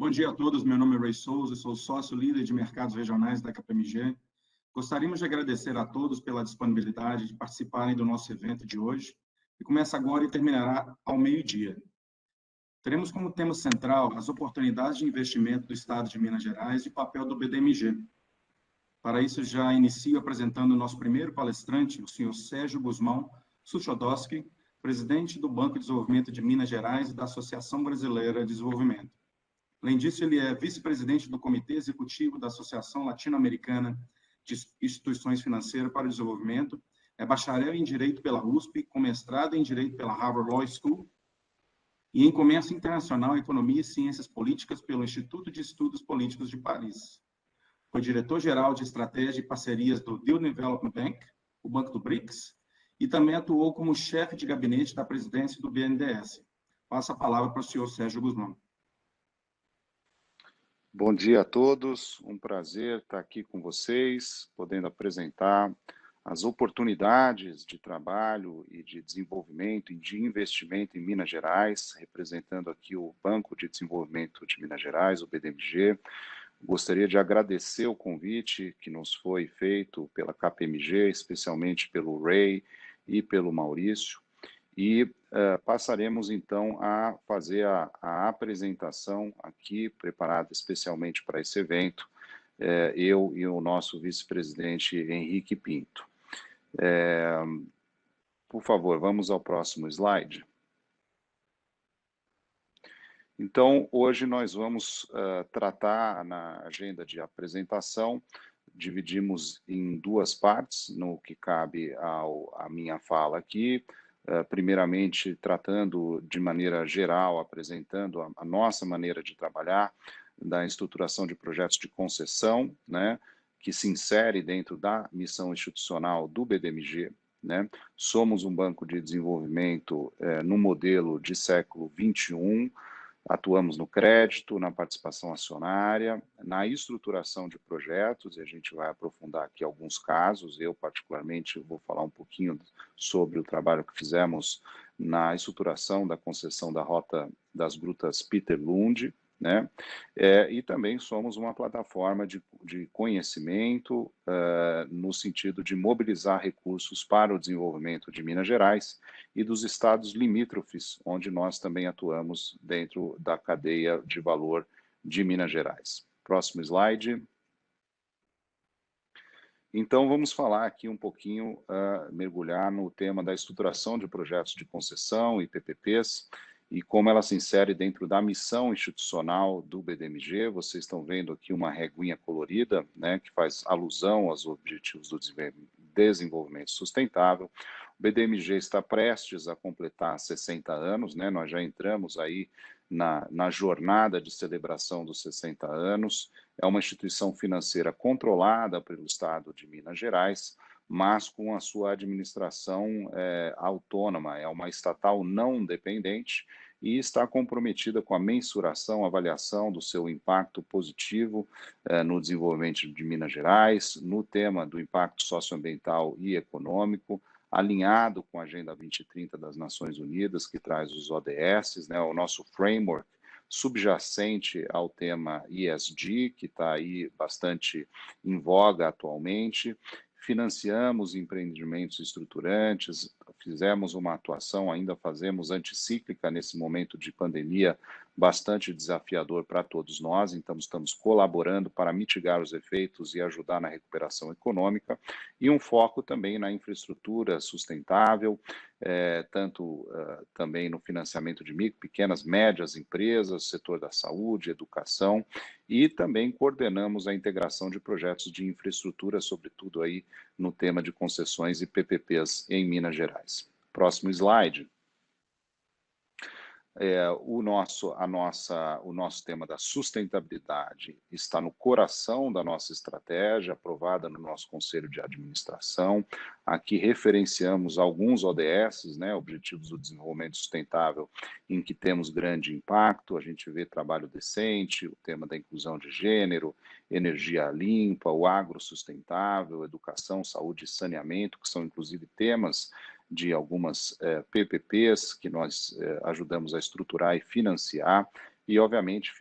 Bom dia a todos, meu nome é Ray Souza, sou sócio líder de mercados regionais da KPMG. Gostaríamos de agradecer a todos pela disponibilidade de participarem do nosso evento de hoje, que começa agora e terminará ao meio-dia. Teremos como tema central as oportunidades de investimento do Estado de Minas Gerais e o papel do BDMG. Para isso, já inicio apresentando o nosso primeiro palestrante, o senhor Sérgio Guzmão Suchodowski, presidente do Banco de Desenvolvimento de Minas Gerais e da Associação Brasileira de Desenvolvimento. Além disso, ele é vice-presidente do Comitê Executivo da Associação Latino-Americana de Instituições Financeiras para o Desenvolvimento, é bacharel em Direito pela USP, com mestrado em Direito pela Harvard Law School e em Comércio Internacional, Economia e Ciências Políticas pelo Instituto de Estudos Políticos de Paris. Foi diretor-geral de Estratégia e Parcerias do Deal Development Bank, o Banco do BRICS, e também atuou como chefe de gabinete da presidência do BNDES. Passo a palavra para o senhor Sérgio Guzmão. Bom dia a todos, um prazer estar aqui com vocês, podendo apresentar as oportunidades de trabalho e de desenvolvimento e de investimento em Minas Gerais, representando aqui o Banco de Desenvolvimento de Minas Gerais, o BDMG. Gostaria de agradecer o convite que nos foi feito pela KPMG, especialmente pelo Ray e pelo Maurício, e passaremos então a fazer a apresentação aqui, preparada especialmente para esse evento, eu e o nosso vice-presidente Henrique Pinto. Por favor, vamos ao próximo slide. Então, hoje nós vamos tratar na agenda de apresentação, dividimos em duas partes, no que cabe à minha fala aqui, primeiramente tratando de maneira geral, apresentando a nossa maneira de trabalhar, da estruturação de projetos de concessão, né, que se insere dentro da missão institucional do BDMG, né? Somos um banco de desenvolvimento no modelo de século XXI, atuamos no crédito, na participação acionária, na estruturação de projetos, e a gente vai aprofundar aqui alguns casos. Eu, particularmente, vou falar um pouquinho sobre o trabalho que fizemos na estruturação da concessão da Rota das Grutas Peter Lund, né? E também somos uma plataforma de conhecimento no sentido de mobilizar recursos para o desenvolvimento de Minas Gerais e dos estados limítrofes, onde nós também atuamos dentro da cadeia de valor de Minas Gerais. Próximo slide. Então, vamos falar aqui um pouquinho, mergulhar no tema da estruturação de projetos de concessão e PPPs, e como ela se insere dentro da missão institucional do BDMG. Vocês estão vendo aqui uma reguinha colorida, né, que faz alusão aos objetivos do desenvolvimento sustentável. O BDMG está prestes a completar 60 anos, né, nós já entramos aí na jornada de celebração dos 60 anos. É uma instituição financeira controlada pelo Estado de Minas Gerais, mas com a sua administração autônoma, é uma estatal não dependente e está comprometida com a mensuração, avaliação do seu impacto positivo no desenvolvimento de Minas Gerais, no tema do impacto socioambiental e econômico, alinhado com a Agenda 2030 das Nações Unidas, que traz os ODS, né, o nosso framework subjacente ao tema ESG, que está aí bastante em voga atualmente. Financiamos empreendimentos estruturantes, fizemos uma atuação, ainda fazemos anticíclica nesse momento de pandemia bastante desafiador para todos nós, então estamos colaborando para mitigar os efeitos e ajudar na recuperação econômica, e um foco também na infraestrutura sustentável, tanto também no financiamento de micro, pequenas, médias empresas, setor da saúde, educação, e também coordenamos a integração de projetos de infraestrutura, sobretudo aí no tema de concessões e PPPs em Minas Gerais. Próximo slide. O nosso tema da sustentabilidade está no coração da nossa estratégia, aprovada no nosso Conselho de Administração. Aqui referenciamos alguns ODS, né, Objetivos do Desenvolvimento Sustentável, em que temos grande impacto. A gente vê trabalho decente, o tema da inclusão de gênero, energia limpa, o agro sustentável, educação, saúde e saneamento, que são inclusive temas de algumas PPPs que nós ajudamos a estruturar e financiar. e, obviamente,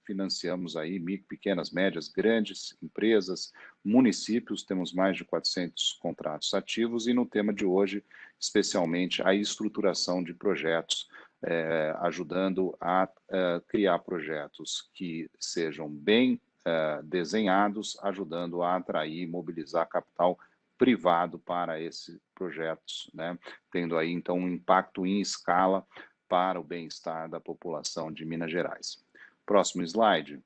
financiamos aí pequenas, médias, grandes empresas, municípios, temos mais de 400 contratos ativos, e no tema de hoje, especialmente, a estruturação de projetos, ajudando a criar projetos que sejam bem desenhados, ajudando a atrair e mobilizar capital privado para esses projetos, né? Tendo aí, então, um impacto em escala para o bem-estar da população de Minas Gerais. Próximo slide.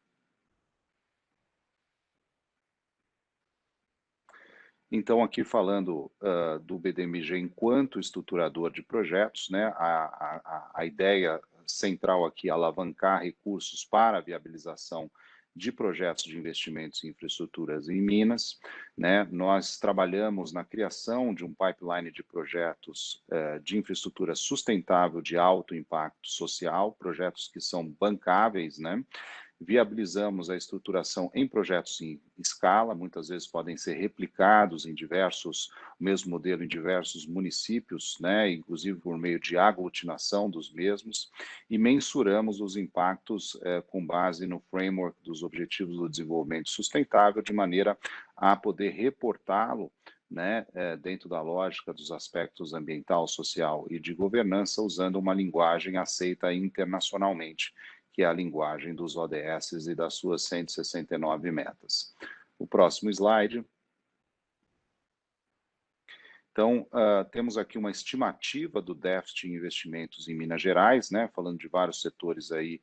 Então, aqui falando do BDMG enquanto estruturador de projetos, né, a ideia central aqui é alavancar recursos para a viabilização de projetos de investimentos em infraestruturas em Minas, né? Nós trabalhamos na criação de um pipeline de projetos de infraestrutura sustentável de alto impacto social, projetos que são bancáveis, né? Viabilizamos a estruturação em projetos em escala, muitas vezes podem ser replicados em diversos, o mesmo modelo em diversos municípios, né, inclusive por meio de aglutinação dos mesmos, e mensuramos os impactos com base no framework dos Objetivos do Desenvolvimento Sustentável, de maneira a poder reportá-lo, né, dentro da lógica dos aspectos ambiental, social e de governança, usando uma linguagem aceita internacionalmente, que é a linguagem dos ODS e das suas 169 metas. O próximo slide. Então, temos aqui uma estimativa do déficit em investimentos em Minas Gerais, né, falando de vários setores aí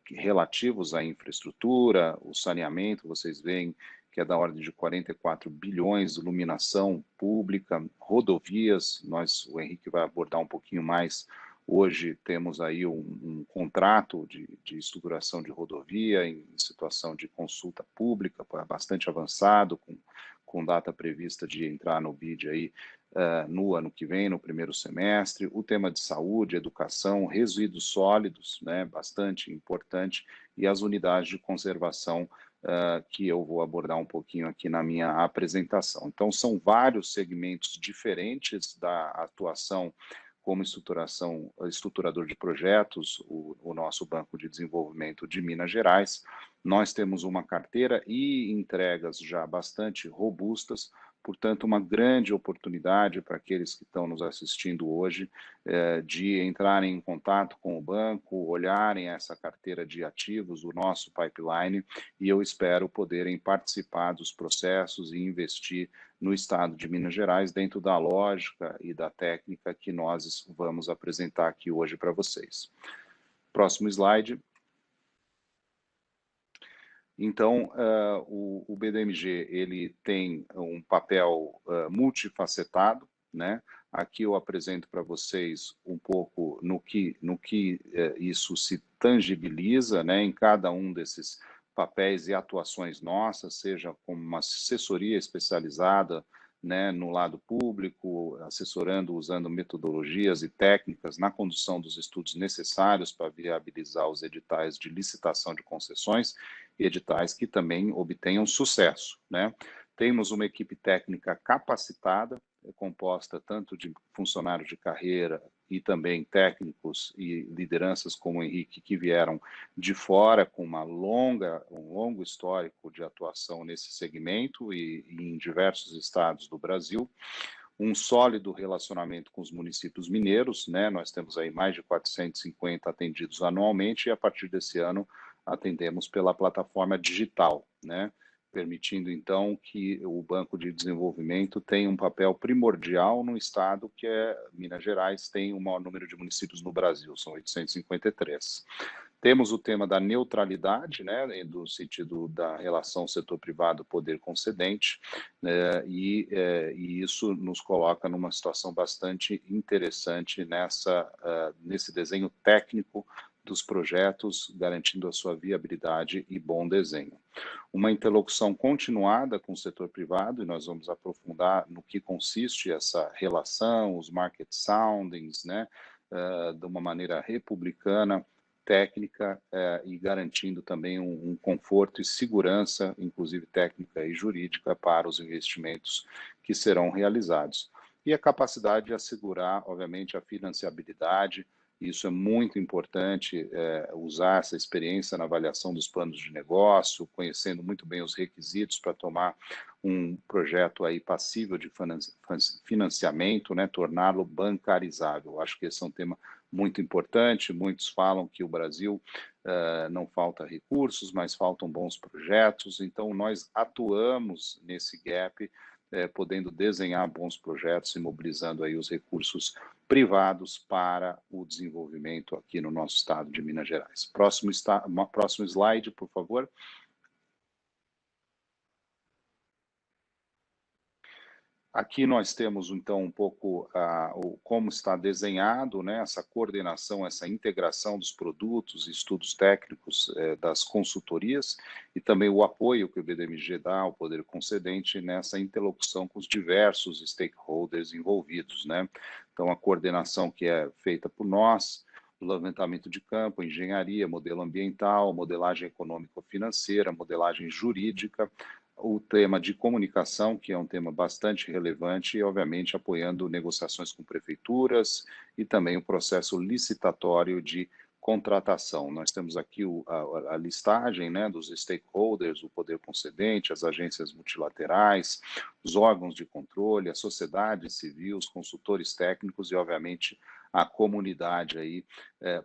relativos à infraestrutura, o saneamento, vocês veem que é da ordem de 44 bilhões, iluminação pública, rodovias, o Henrique vai abordar um pouquinho mais. Hoje temos aí um contrato de estruturação de rodovia em situação de consulta pública, bastante avançado, com data prevista de entrar no BID aí no ano que vem, no primeiro semestre. O tema de saúde, educação, resíduos sólidos, né, bastante importante, e as unidades de conservação que eu vou abordar um pouquinho aqui na minha apresentação. Então, são vários segmentos diferentes da atuação como estruturador de projetos, o nosso Banco de Desenvolvimento de Minas Gerais. Nós temos uma carteira e entregas já bastante robustas, portanto, uma grande oportunidade para aqueles que estão nos assistindo hoje de entrarem em contato com o banco, olharem essa carteira de ativos, o nosso pipeline, e eu espero poderem participar dos processos e investir no estado de Minas Gerais, dentro da lógica e da técnica que nós vamos apresentar aqui hoje para vocês. Próximo slide. Então, o BDMG ele tem um papel multifacetado, né? Aqui eu apresento para vocês um pouco no que isso se tangibiliza, né? Em cada um desses papéis e atuações nossas, seja como uma assessoria especializada, né, no lado público, assessorando, usando metodologias e técnicas na condução dos estudos necessários para viabilizar os editais de licitação de concessões, e editais que também obtenham sucesso, né? Temos uma equipe técnica capacitada, composta tanto de funcionários de carreira e também técnicos e lideranças como o Henrique, que vieram de fora com um longo histórico de atuação nesse segmento e em diversos estados do Brasil. Um sólido relacionamento com os municípios mineiros, né? Nós temos aí mais de 450 atendidos anualmente, e a partir desse ano atendemos pela plataforma digital, né? Permitindo, então, que o Banco de Desenvolvimento tenha um papel primordial no estado que Minas Gerais tem o maior número de municípios no Brasil, são 853. Temos o tema da neutralidade, né, no sentido da relação setor privado-poder concedente, né, e isso nos coloca numa situação bastante interessante nesse desenho técnico dos projetos, garantindo a sua viabilidade e bom desenho. Uma interlocução continuada com o setor privado, e nós vamos aprofundar no que consiste essa relação, os market soundings, né, de uma maneira republicana, técnica, e garantindo também um conforto e segurança, inclusive técnica e jurídica, para os investimentos que serão realizados. E a capacidade de assegurar, obviamente, a financiabilidade Isso é muito importante, usar essa experiência na avaliação dos planos de negócio, conhecendo muito bem os requisitos para tomar um projeto aí passível de financiamento, né, torná-lo bancarizável. Acho que esse é um tema muito importante. Muitos falam que o Brasil não falta recursos, mas faltam bons projetos. Então, nós atuamos nesse gap, podendo desenhar bons projetos e mobilizando aí os recursos privados para o desenvolvimento aqui no nosso estado de Minas Gerais. Próximo slide, por favor. Aqui nós temos, então, um pouco como está desenhado, né, essa coordenação, essa integração dos produtos e estudos técnicos das consultorias e também o apoio que o BDMG dá ao poder concedente nessa interlocução com os diversos stakeholders envolvidos, né? Então, a coordenação que é feita por nós, o levantamento de campo, engenharia, modelo ambiental, modelagem econômico-financeira, modelagem jurídica, o tema de comunicação, que é um tema bastante relevante, e, obviamente, apoiando negociações com prefeituras e também o processo licitatório de contratação. Nós temos aqui a listagem, né, dos stakeholders, o poder concedente, as agências multilaterais, os órgãos de controle, a sociedade civil, os consultores técnicos e, obviamente, a comunidade aí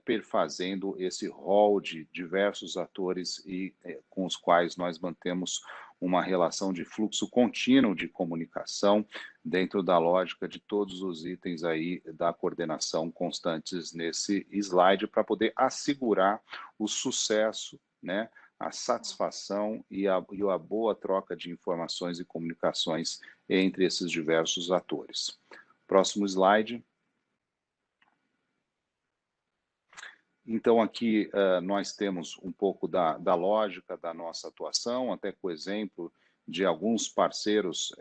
perfazendo esse rol de diversos atores e com os quais nós mantemos uma relação de fluxo contínuo de comunicação dentro da lógica de todos os itens aí da coordenação constantes nesse slide para poder assegurar o sucesso, né, a satisfação e a boa troca de informações e comunicações entre esses diversos atores. Próximo slide. Então, aqui nós temos um pouco da lógica da nossa atuação, até com o exemplo de alguns parceiros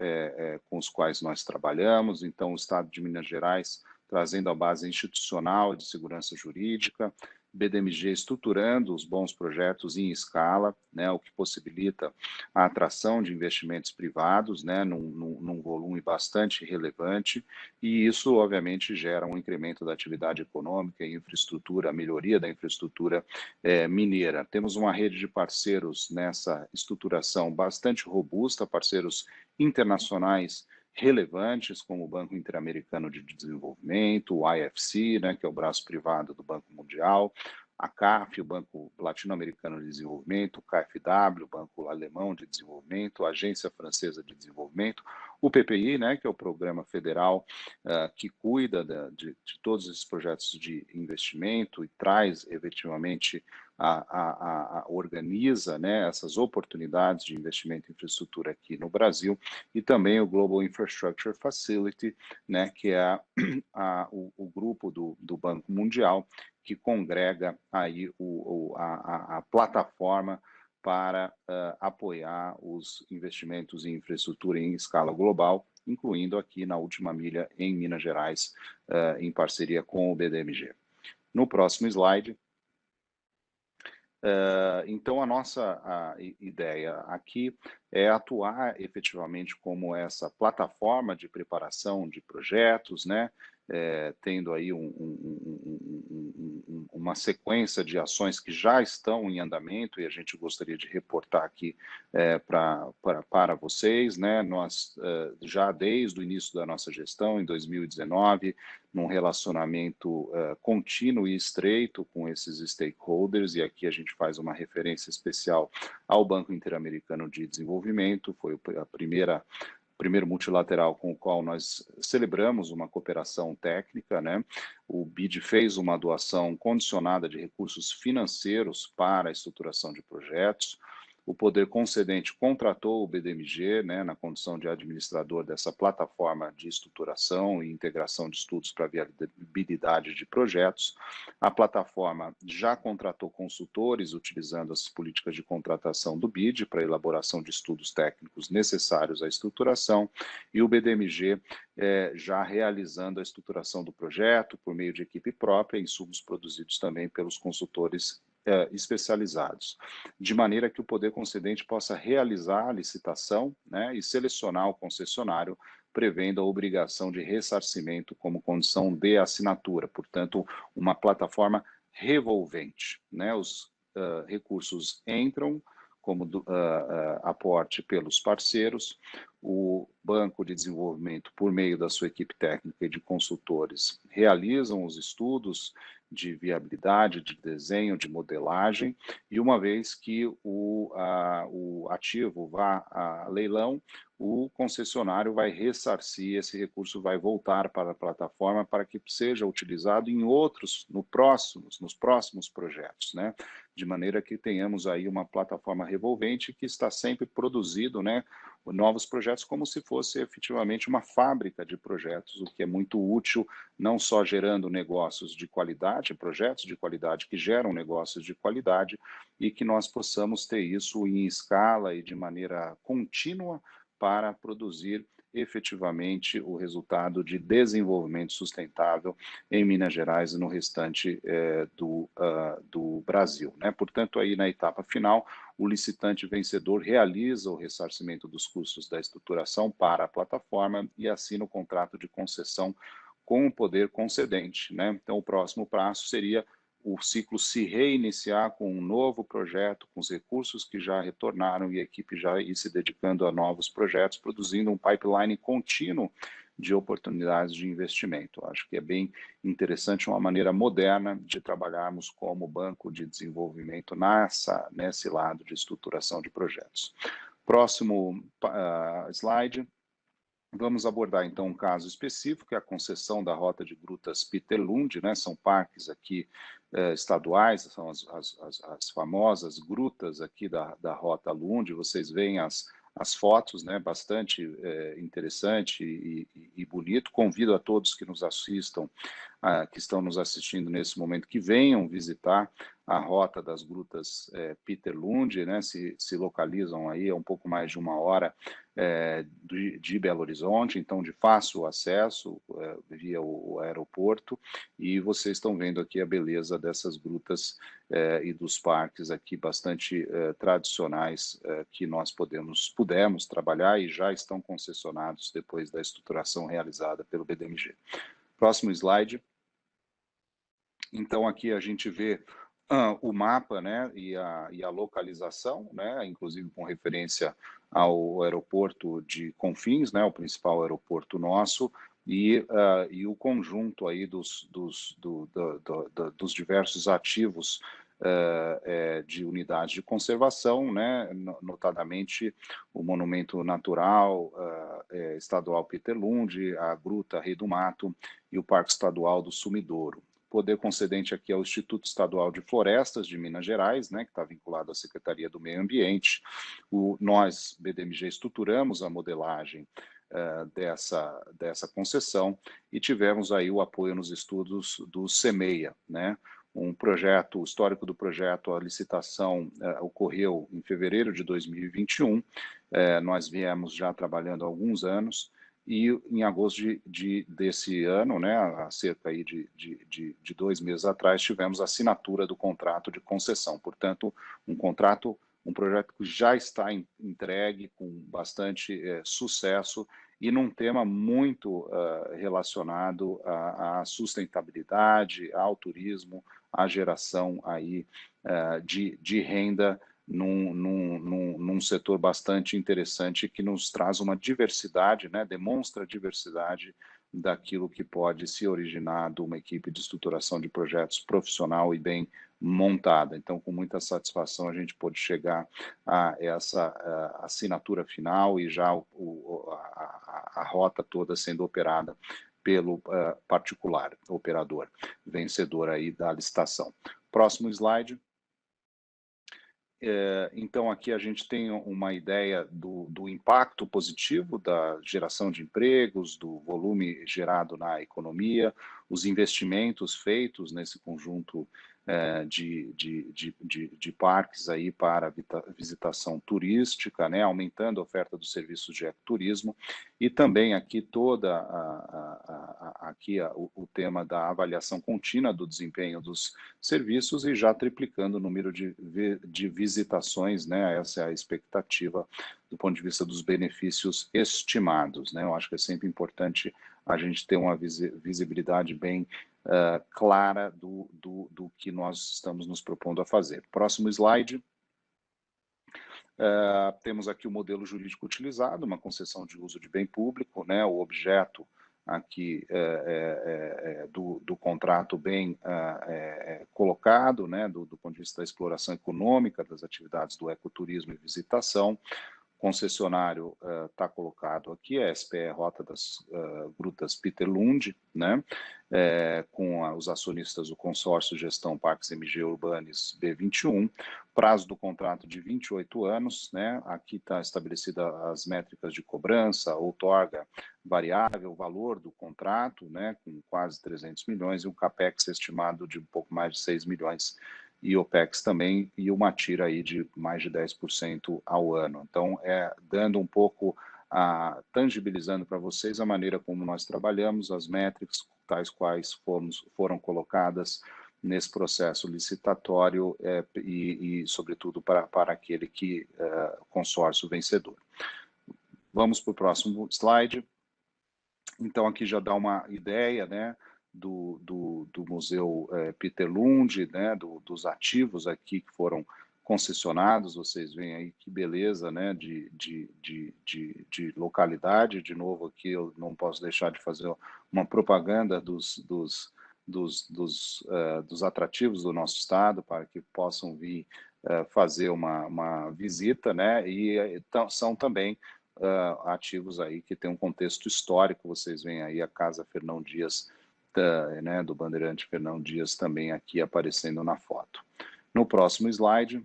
com os quais nós trabalhamos. Então, o Estado de Minas Gerais trazendo a base institucional de segurança jurídica, BDMG estruturando os bons projetos em escala, né, o que possibilita a atração de investimentos privados, né, num volume bastante relevante, e isso, obviamente, gera um incremento da atividade econômica e infraestrutura, a melhoria da infraestrutura mineira. Temos uma rede de parceiros nessa estruturação bastante robusta, parceiros internacionais relevantes, como o Banco Interamericano de Desenvolvimento, o IFC, né, que é o braço privado do Banco Mundial, a CAF, o Banco Latino-Americano de Desenvolvimento, o KfW, o Banco Alemão de Desenvolvimento, a Agência Francesa de Desenvolvimento, o PPI, né, que é o Programa Federal que cuida de todos esses projetos de investimento e traz, efetivamente, organiza, né, essas oportunidades de investimento em infraestrutura aqui no Brasil, e também o Global Infrastructure Facility, né, que é o grupo do Banco Mundial, que congrega aí a plataforma para apoiar os investimentos em infraestrutura em escala global, incluindo aqui na Última Milha, em Minas Gerais, em parceria com o BDMG. No próximo slide. Então, a nossa ideia aqui é atuar efetivamente como essa plataforma de preparação de projetos, né? Tendo aí uma sequência de ações que já estão em andamento e a gente gostaria de reportar aqui para vocês, né? Nós já desde o início da nossa gestão, em 2019, num relacionamento contínuo e estreito com esses stakeholders, e aqui a gente faz uma referência especial ao Banco Interamericano de Desenvolvimento, foi a primeiro multilateral com o qual nós celebramos uma cooperação técnica, né? O BID fez uma doação condicionada de recursos financeiros para a estruturação de projetos. O poder concedente contratou o BDMG, né, na condição de administrador dessa plataforma de estruturação e integração de estudos para viabilidade de projetos. A plataforma já contratou consultores utilizando as políticas de contratação do BID para a elaboração de estudos técnicos necessários à estruturação, e o BDMG já realizando a estruturação do projeto por meio de equipe própria, insumos produzidos também pelos consultores especializados, de maneira que o poder concedente possa realizar a licitação, né, e selecionar o concessionário prevendo a obrigação de ressarcimento como condição de assinatura, portanto, uma plataforma revolvente, né? Os recursos entram como aporte pelos parceiros, o Banco de Desenvolvimento, por meio da sua equipe técnica e de consultores, realizam os estudos de viabilidade, de desenho, de modelagem, e uma vez que o ativo vá a leilão, o concessionário vai ressarcir, esse recurso vai voltar para a plataforma para que seja utilizado em outros, nos próximos projetos, né? De maneira que tenhamos aí uma plataforma revolvente que está sempre produzindo, né, novos projetos como se fosse efetivamente uma fábrica de projetos, o que é muito útil, não só gerando negócios de qualidade, projetos de qualidade que geram negócios de qualidade, e que nós possamos ter isso em escala e de maneira contínua para produzir efetivamente o resultado de desenvolvimento sustentável em Minas Gerais e no restante do Brasil, né? Portanto, aí na etapa final, o licitante vencedor realiza o ressarcimento dos custos da estruturação para a plataforma e assina o contrato de concessão com o poder concedente, né? Então, o próximo passo seria o ciclo se reiniciar com um novo projeto, com os recursos que já retornaram e a equipe já ir se dedicando a novos projetos, produzindo um pipeline contínuo de oportunidades de investimento. Acho que é bem interessante, uma maneira moderna de trabalharmos como banco de desenvolvimento nesse lado de estruturação de projetos. Próximo slide. Vamos abordar, então, um caso específico, que é a concessão da Rota de Grutas Peterlund, né? São parques aqui estaduais, são as famosas grutas aqui da Rota Lund. Vocês veem as fotos, né? Bastante interessante e bonito. Convido a todos que nos assistam, que estão nos assistindo nesse momento, que venham visitar a Rota das Grutas Peterlund, né? Se localizam aí a um pouco mais de 1 hora de Belo Horizonte, então de fácil acesso via o aeroporto, e vocês estão vendo aqui a beleza dessas grutas e dos parques aqui bastante tradicionais que nós pudemos trabalhar e já estão concessionados depois da estruturação realizada pelo BDMG. Próximo slide. Então aqui a gente vê o mapa, né, e a localização, né, inclusive com referência ao aeroporto de Confins, né, o principal aeroporto nosso, e o conjunto aí dos diversos ativos de unidades de conservação, né, notadamente o Monumento Natural Estadual Peterlund, a Gruta Rei do Mato e o Parque Estadual do Sumidouro. Poder concedente aqui é o Instituto Estadual de Florestas de Minas Gerais, né, que está vinculado à Secretaria do Meio Ambiente. Nós, BDMG, estruturamos a modelagem dessa concessão e tivemos aí o apoio nos estudos do CEMEIA, né? Um projeto, o histórico do projeto, a licitação ocorreu em fevereiro de 2021, nós viemos já trabalhando há alguns anos, e em agosto desse ano, né, há cerca aí de 2 meses atrás, tivemos a assinatura do contrato de concessão. Portanto, um projeto que já está entregue com bastante sucesso e num tema muito relacionado à sustentabilidade, ao turismo, à geração aí de renda num setor bastante interessante que nos traz uma diversidade, né, demonstra a diversidade daquilo que pode se originar de uma equipe de estruturação de projetos profissional e bem montada. Então, com muita satisfação, a gente pôde chegar a essa assinatura final e já a rota toda sendo operada pelo particular operador, vencedor aí da licitação. Próximo slide. Então, aqui a gente tem uma ideia do impacto positivo da geração de empregos, do volume gerado na economia, os investimentos feitos nesse conjunto de parques aí para visitação turística, né, aumentando a oferta dos serviços de ecoturismo, e também aqui o tema da avaliação contínua do desempenho dos serviços e já triplicando o número de visitações, né, essa é a expectativa do ponto de vista dos benefícios estimados, né, eu acho que é sempre importante a gente ter uma visibilidade bem clara do que nós estamos nos propondo a fazer. Próximo slide. Temos aqui o modelo jurídico utilizado, uma concessão de uso de bem público, né, o objeto aqui do contrato bem colocado, né, do ponto de vista da exploração econômica das atividades do ecoturismo e visitação. Concessionário está colocado aqui, a SPE Rota das Grutas Peter Lund, né, com os acionistas do consórcio Gestão Parques MG Urbanis B21, prazo do contrato de 28 anos, né, aqui está estabelecida as métricas de cobrança, outorga variável, o valor do contrato, né, com quase 300 milhões, e um CAPEX estimado de um pouco mais de 6 milhões e OPEX também, e uma tira aí de mais de 10% ao ano. Então, dando um pouco, tangibilizando para vocês a maneira como nós trabalhamos, as métricas tais quais foram colocadas nesse processo licitatório e sobretudo, para aquele consórcio vencedor. Vamos para o próximo slide. Então, aqui já dá uma ideia, né, do Museu Peter Lund, né, dos ativos aqui que foram concessionados. Vocês veem aí que beleza, né, de localidade. De novo, aqui eu não posso deixar de fazer uma propaganda dos atrativos do nosso estado para que possam vir fazer uma visita, né, e são também ativos aí que tem um contexto histórico. Vocês veem aí a Casa Fernão Dias, né, do Bandeirante Fernão Dias, também aqui aparecendo na foto. No próximo slide,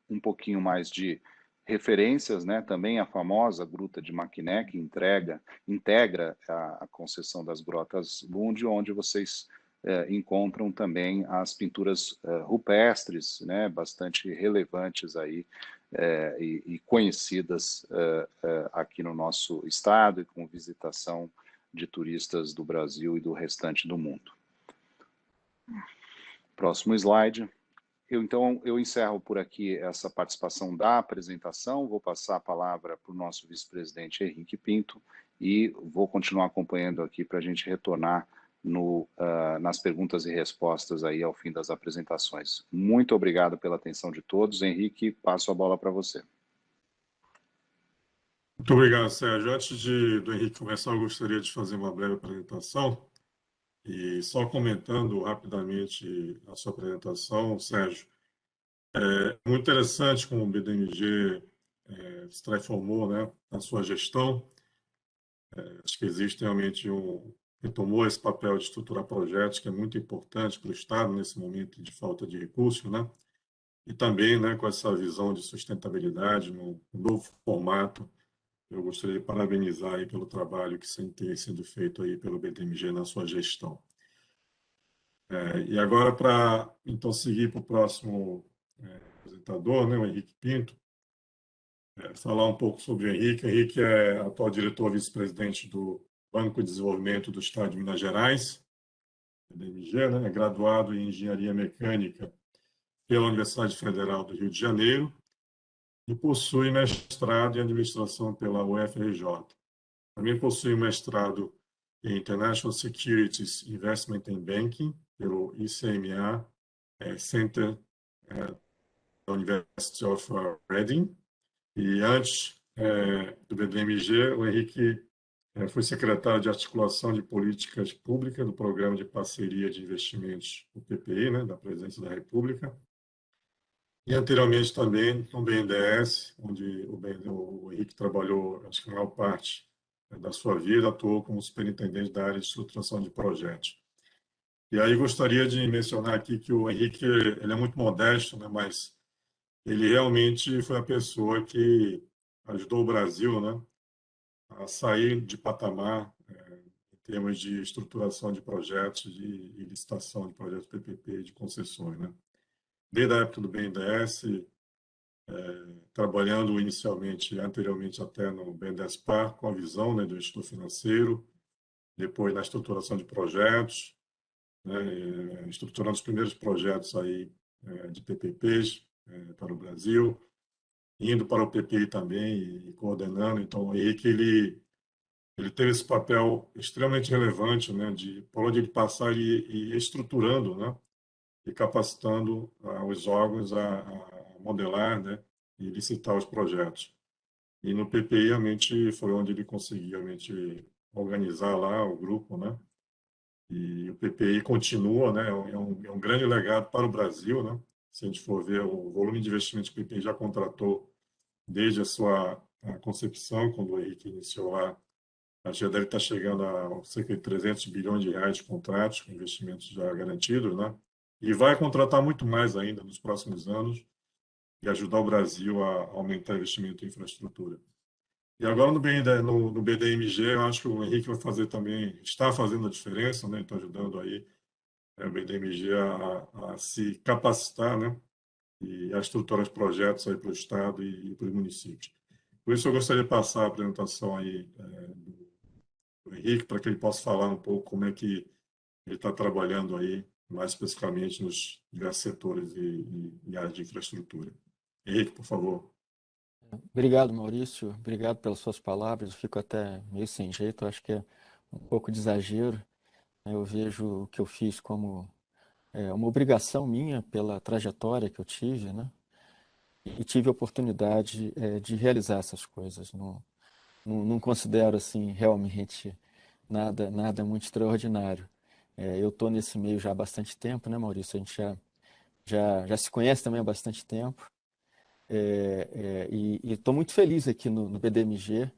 um pouquinho mais de referências, né, também a famosa Gruta de Maquiné, que integra a concessão das Grotas Lund, onde vocês encontram também as pinturas rupestres, né, bastante relevantes aí, e conhecidas aqui no nosso estado e com visitação de turistas do Brasil e do restante do mundo. Próximo slide. Então, eu encerro por aqui essa participação da apresentação, vou passar a palavra para o nosso vice-presidente Henrique Pinto e vou continuar acompanhando aqui para a gente retornar nas perguntas e respostas aí ao fim das apresentações. Muito obrigado pela atenção de todos. Henrique, passo a bola para você. Muito obrigado, Sérgio. Antes do Henrique começar, eu gostaria de fazer uma breve apresentação. E só comentando rapidamente a sua apresentação, Sérgio, é muito interessante como o BDMG se transformou, né, na sua gestão. Acho que existe realmente retomou esse papel de estruturar projetos, que é muito importante para o Estado nesse momento de falta de recursos, né? E também, né, com essa visão de sustentabilidade, num novo formato. Eu gostaria de parabenizar aí pelo trabalho que tem sido feito aí pelo BDMG na sua gestão. E agora, para então seguir para o próximo apresentador, né, o Henrique Pinto, falar um pouco sobre o Henrique. O Henrique é atual diretor vice-presidente do Banco de Desenvolvimento do Estado de Minas Gerais, BDMG, né, é graduado em Engenharia Mecânica pela Universidade Federal do Rio de Janeiro e possui mestrado em Administração pela UFRJ. Também possui um mestrado em International Securities Investment and Banking pelo ICMA Center da University of Reading. E antes do BDMG, o Henrique foi secretário de Articulação de Políticas Públicas do Programa de Parceria de Investimentos, o PPI, né, da Presidência da República. E anteriormente também no BNDES, onde o Henrique trabalhou, acho que a maior parte da sua vida, atuou como superintendente da área de estruturação de projetos. E aí gostaria de mencionar aqui que o Henrique ele é muito modesto, né, mas ele realmente foi a pessoa que ajudou o Brasil, né, a sair de patamar em termos de estruturação de projetos e licitação de projetos PPP e de concessões, né? Desde a época do BNDES, trabalhando inicialmente, anteriormente até no BNDES-Par, com a visão, né, do gestor financeiro, depois na estruturação de projetos, né, estruturando os primeiros projetos aí, de PPPs para o Brasil, indo para o PPI também e coordenando. Então, o Henrique, ele teve esse papel extremamente relevante, né, de por onde ele passar e estruturando, né, e capacitando os órgãos a modelar, né, e licitar os projetos. E no PPI, realmente, foi onde ele conseguiu realmente organizar lá o grupo, né, e o PPI continua, né, é um grande legado para o Brasil, né, se a gente for ver o volume de investimento que o PPI já contratou desde a sua concepção, quando o Henrique iniciou lá, a já deve estar chegando a cerca de 300 bilhões de reais de contratos, com investimentos já garantidos, né? E vai contratar muito mais ainda nos próximos anos e ajudar o Brasil a aumentar o investimento em infraestrutura. E agora no BDMG, eu acho que o Henrique vai fazer também, está fazendo a diferença, né? Está ajudando aí o BDMG a se capacitar, né? E a estruturar os projetos aí para o Estado e para os municípios. Por isso, eu gostaria de passar a apresentação aí do Henrique, para que ele possa falar um pouco como é que ele está trabalhando aí, mais especificamente nos diversos setores e áreas de infraestrutura. Henrique, por favor. Obrigado, Maurício. Obrigado pelas suas palavras. Eu fico até meio sem jeito, acho que é um pouco de exagero. Eu vejo o que eu fiz como uma obrigação minha pela trajetória que eu tive, né? E tive a oportunidade de realizar essas coisas. Não considero assim realmente nada muito extraordinário. Eu estou nesse meio já há bastante tempo, né, Maurício? A gente já se conhece também há bastante tempo. E estou muito feliz aqui no BDMG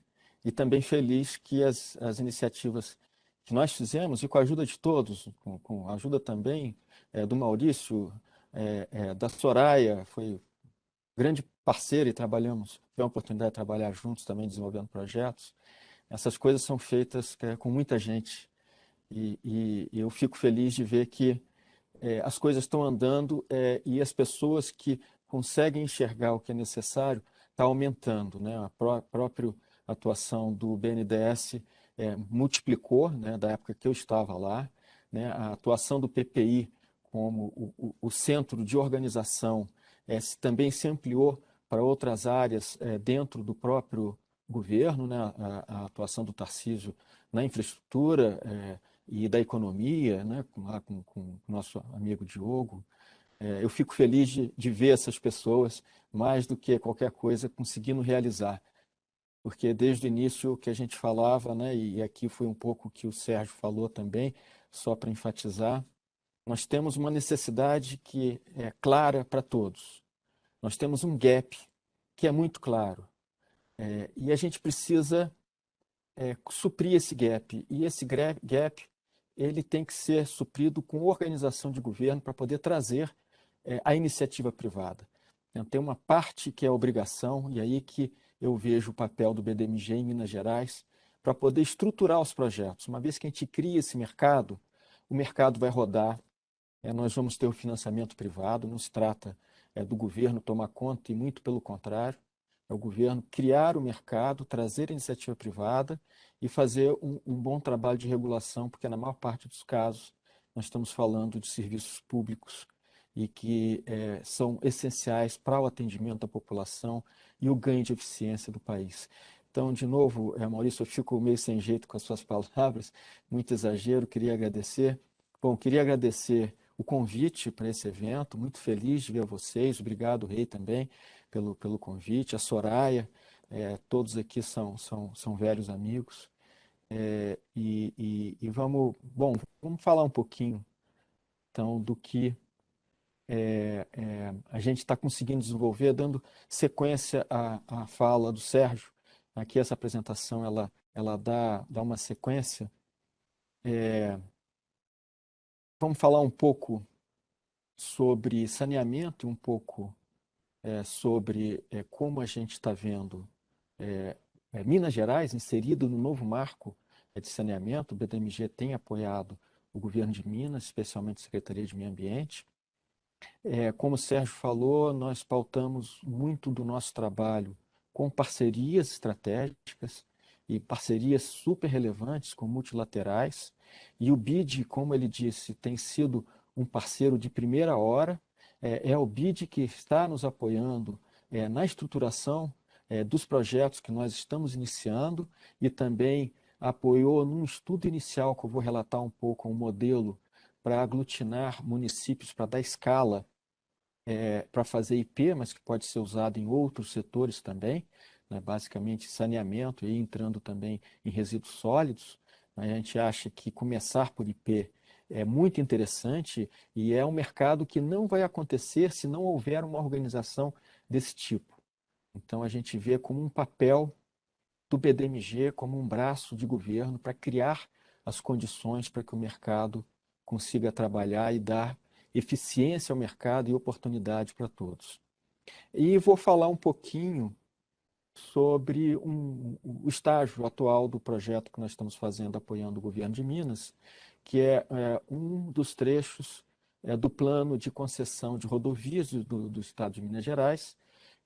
e também feliz que as iniciativas que nós fizemos, e com a ajuda de todos, com a ajuda também do Maurício, da Soraya, foi grande parceira e tivemos a oportunidade de trabalhar juntos também, desenvolvendo projetos. Essas coisas são feitas com muita gente e eu fico feliz de ver que as coisas estão andando e as pessoas que conseguem enxergar o que é necessário está aumentando, né? A própria atuação do BNDES multiplicou, né, da época que eu estava lá, né? A atuação do PPI como o centro de organização também se ampliou para outras áreas dentro do próprio governo, né? A atuação do Tarcísio na infraestrutura e da economia, né, com o nosso amigo Diogo. Eu fico feliz de ver essas pessoas, mais do que qualquer coisa, conseguindo realizar. Porque desde o início o que a gente falava, né, e aqui foi um pouco o que o Sérgio falou também, só para enfatizar, nós temos uma necessidade que é clara para todos. Nós temos um gap que é muito claro. E a gente precisa suprir esse gap. E esse gap ele tem que ser suprido com organização de governo para poder trazer a iniciativa privada. Então, tem uma parte que é obrigação, e aí que eu vejo o papel do BDMG em Minas Gerais, para poder estruturar os projetos. Uma vez que a gente cria esse mercado, o mercado vai rodar, nós vamos ter o financiamento privado, não se trata do governo tomar conta, e muito pelo contrário, é o governo criar o mercado, trazer a iniciativa privada e fazer um bom trabalho de regulação, porque na maior parte dos casos nós estamos falando de serviços públicos e que são essenciais para o atendimento da população e o ganho de eficiência do país. Então, de novo, Maurício, eu fico meio sem jeito com as suas palavras, muito exagero, queria agradecer. Bom, queria agradecer o convite para esse evento, muito feliz de ver vocês, obrigado, Rei, também, pelo convite, a Soraya, todos aqui são velhos amigos. E vamos falar um pouquinho, então, do que a gente está conseguindo desenvolver, dando sequência à fala do Sérgio. Aqui essa apresentação ela dá uma sequência. Vamos falar um pouco sobre saneamento e um pouco sobre como a gente está vendo Minas Gerais inserido no novo marco de saneamento, o BDMG tem apoiado o governo de Minas, especialmente a Secretaria de Meio Ambiente. Como o Sérgio falou, nós pautamos muito do nosso trabalho com parcerias estratégicas e parcerias super relevantes com multilaterais. E o BID, como ele disse, tem sido um parceiro de primeira hora. É o BID que está nos apoiando na estruturação dos projetos que nós estamos iniciando e também apoiou num estudo inicial, que eu vou relatar um pouco, um modelo para aglutinar municípios, para dar escala para fazer IP, mas que pode ser usado em outros setores também, né, basicamente saneamento e entrando também em resíduos sólidos. A gente acha que começar por IP é muito interessante e é um mercado que não vai acontecer se não houver uma organização desse tipo. Então a gente vê como um papel do BDMG, como um braço de governo para criar as condições para que o mercado consiga trabalhar e dar eficiência ao mercado e oportunidade para todos. E vou falar um pouquinho sobre o estágio atual do projeto que nós estamos fazendo, apoiando o governo de Minas, que é um dos trechos do plano de concessão de rodovias do estado de Minas Gerais,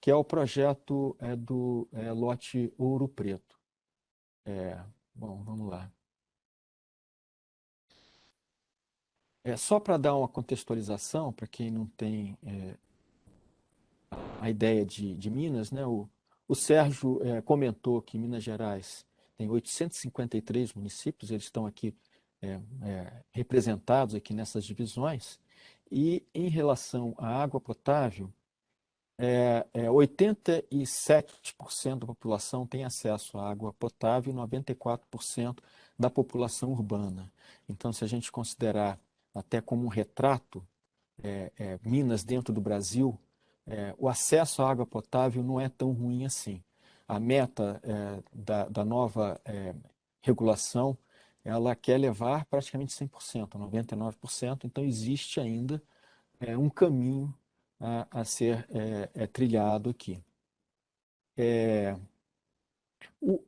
que é o projeto do lote Ouro Preto. Bom, vamos lá. Só para dar uma contextualização, para quem não tem a ideia de Minas, né? O Sérgio comentou que Minas Gerais tem 853 municípios, eles estão aqui representados aqui nessas divisões, e em relação à água potável, 87% da população tem acesso à água potável e 94% da população urbana. Então, se a gente considerar até como um retrato, Minas dentro do Brasil, o acesso à água potável não é tão ruim assim. A meta da nova regulação, ela quer levar praticamente 100%, 99%, então existe ainda um caminho a ser trilhado aqui. O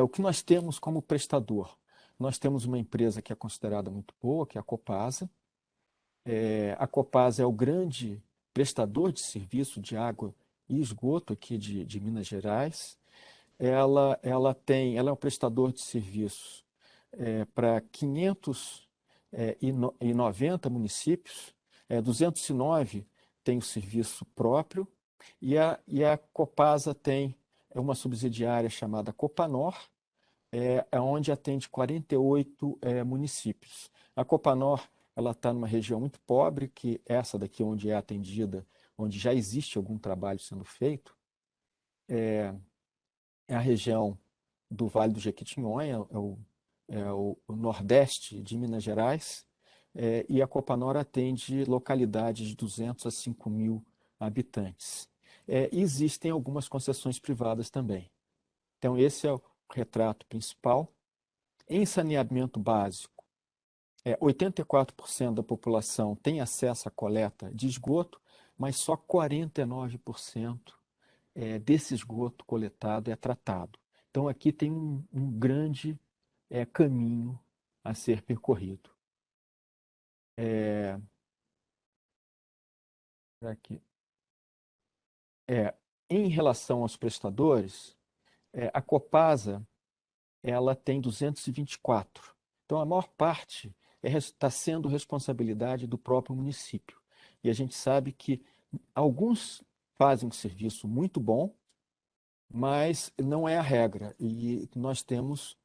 que nós temos como prestador? Nós temos uma empresa que é considerada muito boa, que é a Copasa. A Copasa é o grande prestador de serviço de água e esgoto aqui de Minas Gerais. Ela é um prestador de serviços para 590 municípios, 209 tem o serviço próprio, e a Copasa tem uma subsidiária chamada Copanor, onde atende 48 municípios. A Copanor ela está numa região muito pobre, que essa daqui onde é atendida, onde já existe algum trabalho sendo feito, é a região do Vale do Jequitinhonha, o nordeste de Minas Gerais, e a Copanor atende localidades de 200 a 5 mil habitantes. Existem algumas concessões privadas também. Então, esse é o retrato principal. Em saneamento básico, 84% da população tem acesso à coleta de esgoto, mas só 49% desse esgoto coletado é tratado. Então, aqui tem um grande caminho a ser percorrido. Aqui. Em relação aos prestadores, a Copasa ela tem 224. Então, a maior parte está sendo responsabilidade do próprio município. E a gente sabe que alguns fazem um serviço muito bom, mas não é a regra. E nós temos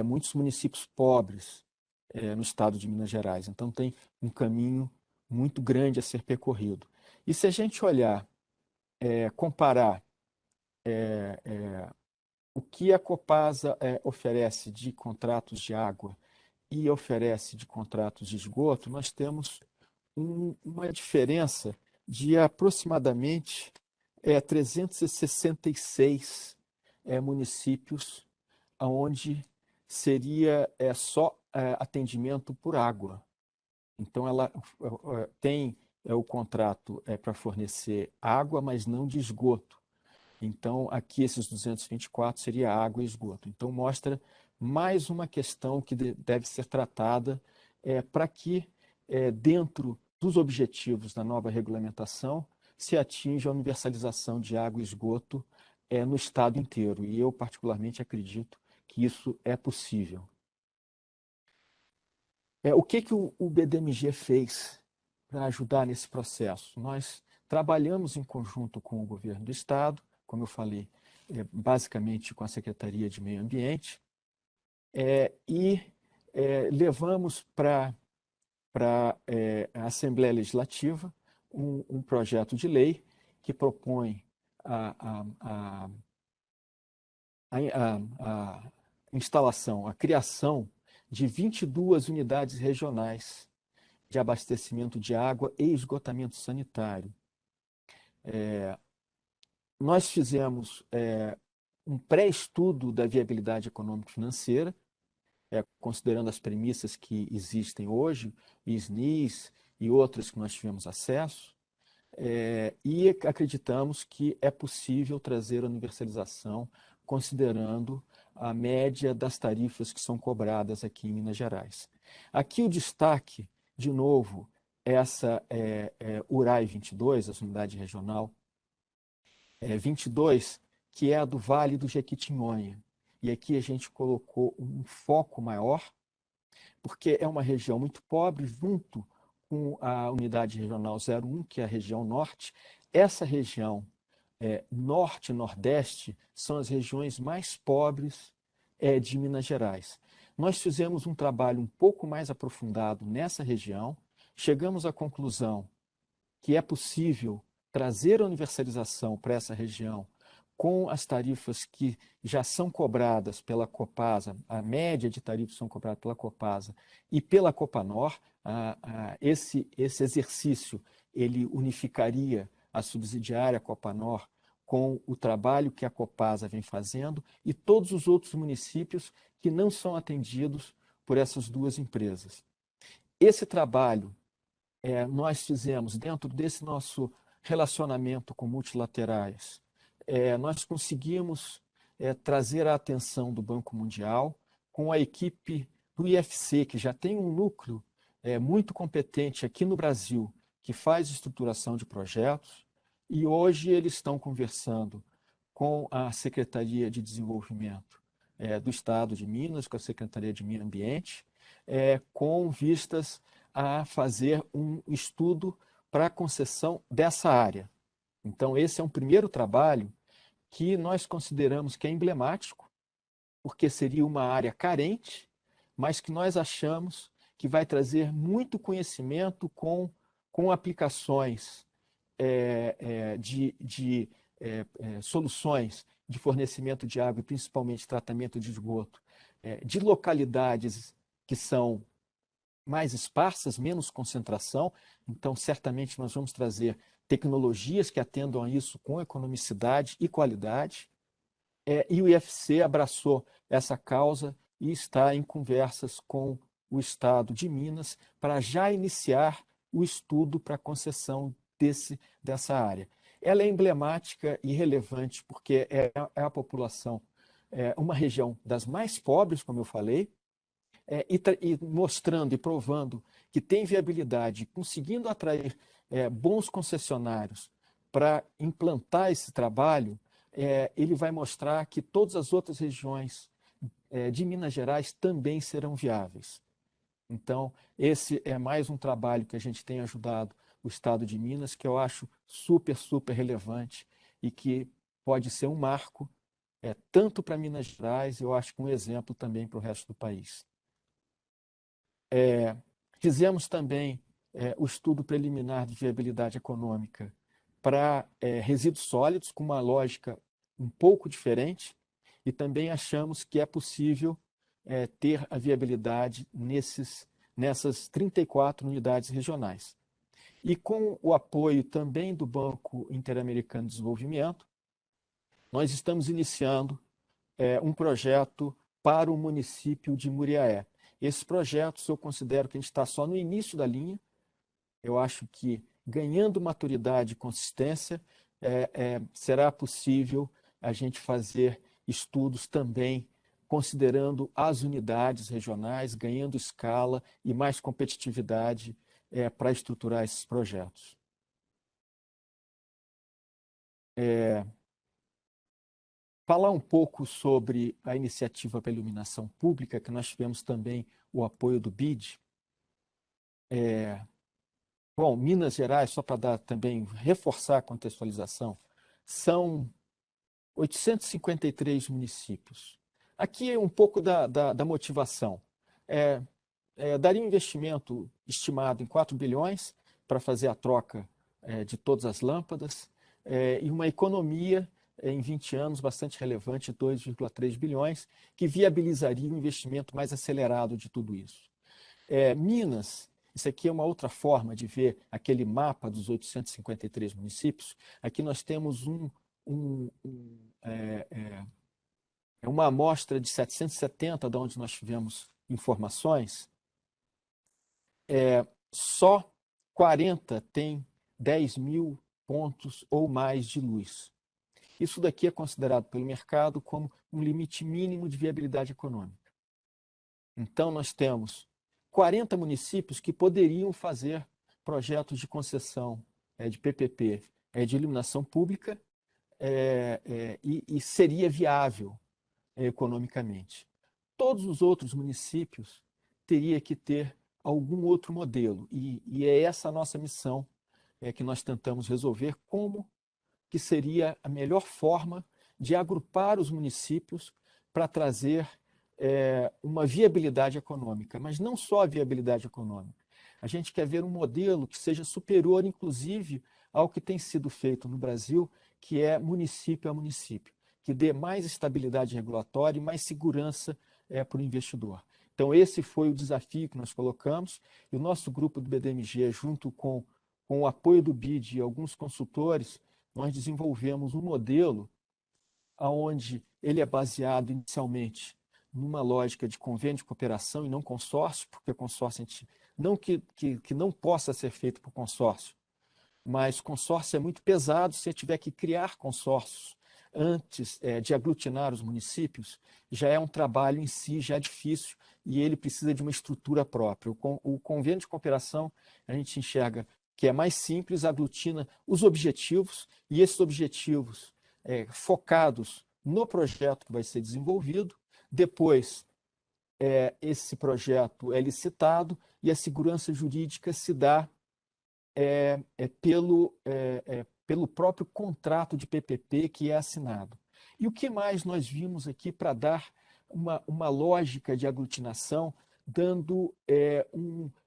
muitos municípios pobres no estado de Minas Gerais. Então, tem um caminho muito grande a ser percorrido. E se a gente olhar, comparar o que a Copasa oferece de contratos de água e oferece de contratos de esgoto, nós temos uma diferença de aproximadamente 366 municípios, onde seria só atendimento por água. Então, ela tem o contrato para fornecer água, mas não de esgoto. Então, aqui esses 224 seria água e esgoto. Então, mostra mais uma questão que deve ser tratada para que, dentro dos objetivos da nova regulamentação, se atinja a universalização de água e esgoto no estado inteiro. E eu, particularmente, acredito que isso é possível. O que o BDMG fez para ajudar nesse processo? Nós trabalhamos em conjunto com o governo do estado, como eu falei, basicamente com a Secretaria de Meio Ambiente, e levamos para a Assembleia Legislativa um projeto de lei que propõe a instalação, a criação de 22 unidades regionais de abastecimento de água e esgotamento sanitário. Nós fizemos um pré-estudo da viabilidade econômico-financeira, considerando as premissas que existem hoje, SNIS e outras que nós tivemos acesso, e acreditamos que é possível trazer a universalização considerando a média das tarifas que são cobradas aqui em Minas Gerais. Aqui o destaque, de novo, essa URAI 22, a unidade regional 22, que é a do Vale do Jequitinhonha. E aqui a gente colocou um foco maior, porque é uma região muito pobre, junto com a unidade regional 01, que é a região norte. Essa região norte e nordeste são as regiões mais pobres de Minas Gerais. Nós fizemos um trabalho um pouco mais aprofundado nessa região, chegamos à conclusão que é possível trazer a universalização para essa região com as tarifas que já são cobradas pela Copasa, a média de tarifas são cobradas pela Copasa e pela Copanor. Esse exercício ele unificaria a subsidiária Copanor com o trabalho que a Copasa vem fazendo e todos os outros municípios que não são atendidos por essas duas empresas. Esse trabalho nós fizemos dentro desse nosso relacionamento com multilaterais. Nós conseguimos trazer a atenção do Banco Mundial com a equipe do IFC, que já tem um núcleo muito competente aqui no Brasil, que faz estruturação de projetos, e hoje eles estão conversando com a Secretaria de Desenvolvimento do Estado de Minas, com a Secretaria de Meio Ambiente, com vistas a fazer um estudo para a concessão dessa área. Então, esse é um primeiro trabalho que nós consideramos que é emblemático, porque seria uma área carente, mas que nós achamos que vai trazer muito conhecimento com aplicações de soluções de fornecimento de água e principalmente tratamento de esgoto, de localidades que são mais esparsas, menos concentração. Então, certamente nós vamos trazer tecnologias que atendam a isso com economicidade e qualidade. E o IFC abraçou essa causa e está em conversas com o Estado de Minas para já iniciar o estudo para a concessão dessa área. Ela é emblemática e relevante porque é a população, uma região das mais pobres, como eu falei, e mostrando e provando que tem viabilidade, conseguindo atrair bons concessionários para implantar esse trabalho, ele vai mostrar que todas as outras regiões de Minas Gerais também serão viáveis. Então, esse é mais um trabalho que a gente tem ajudado o Estado de Minas, que eu acho super, super relevante e que pode ser um marco, tanto para Minas Gerais, eu acho que um exemplo também para o resto do país. Fizemos também o estudo preliminar de viabilidade econômica para resíduos sólidos, com uma lógica um pouco diferente, e também achamos que é possível ter a viabilidade nessas 34 unidades regionais. E com o apoio também do Banco Interamericano de Desenvolvimento, nós estamos iniciando um projeto para o município de Muriaé. Esses projetos eu considero que a gente está só no início da linha. Eu acho que, ganhando maturidade e consistência, será possível a gente fazer estudos também considerando as unidades regionais, ganhando escala e mais competitividade para estruturar esses projetos. Falar um pouco sobre a iniciativa para a iluminação pública, que nós tivemos também o apoio do BID. Bom, Minas Gerais, só para dar também, reforçar a contextualização, são 853 municípios. Aqui é um pouco da motivação. Daria um investimento estimado em 4 bilhões para fazer a troca de todas as lâmpadas e uma economia em 20 anos bastante relevante, 2,3 bilhões, que viabilizaria um investimento mais acelerado de tudo isso. Minas, isso aqui é uma outra forma de ver aquele mapa dos 853 municípios. Aqui nós temos uma amostra de 770, de onde nós tivemos informações. Só 40 tem 10 mil pontos ou mais de luz. Isso daqui é considerado pelo mercado como um limite mínimo de viabilidade econômica. Então, nós temos 40 municípios que poderiam fazer projetos de concessão de PPP, de iluminação pública, e seria viável economicamente. Todos os outros municípios teriam que ter algum outro modelo, e é essa a nossa missão que nós tentamos resolver, como que seria a melhor forma de agrupar os municípios para trazer uma viabilidade econômica, mas não só a viabilidade econômica. A gente quer ver um modelo que seja superior, inclusive, ao que tem sido feito no Brasil, que é município a município, que dê mais estabilidade regulatória e mais segurança para o investidor. Então, esse foi o desafio que nós colocamos, e o nosso grupo do BDMG, junto com o apoio do BID e alguns consultores, nós desenvolvemos um modelo onde ele é baseado inicialmente numa lógica de convênio de cooperação e não consórcio, porque consórcio, não que não possa ser feito por consórcio, mas consórcio é muito pesado. Se tiver que criar consórcios antes de aglutinar os municípios, já é um trabalho em si, já é difícil, e ele precisa de uma estrutura própria. O convênio de cooperação, a gente enxerga que é mais simples, aglutina os objetivos, e esses objetivos focados no projeto que vai ser desenvolvido. Depois, esse projeto é licitado e a segurança jurídica se dá pelo próprio contrato de PPP que é assinado. E o que mais nós vimos aqui para dar uma lógica de aglutinação,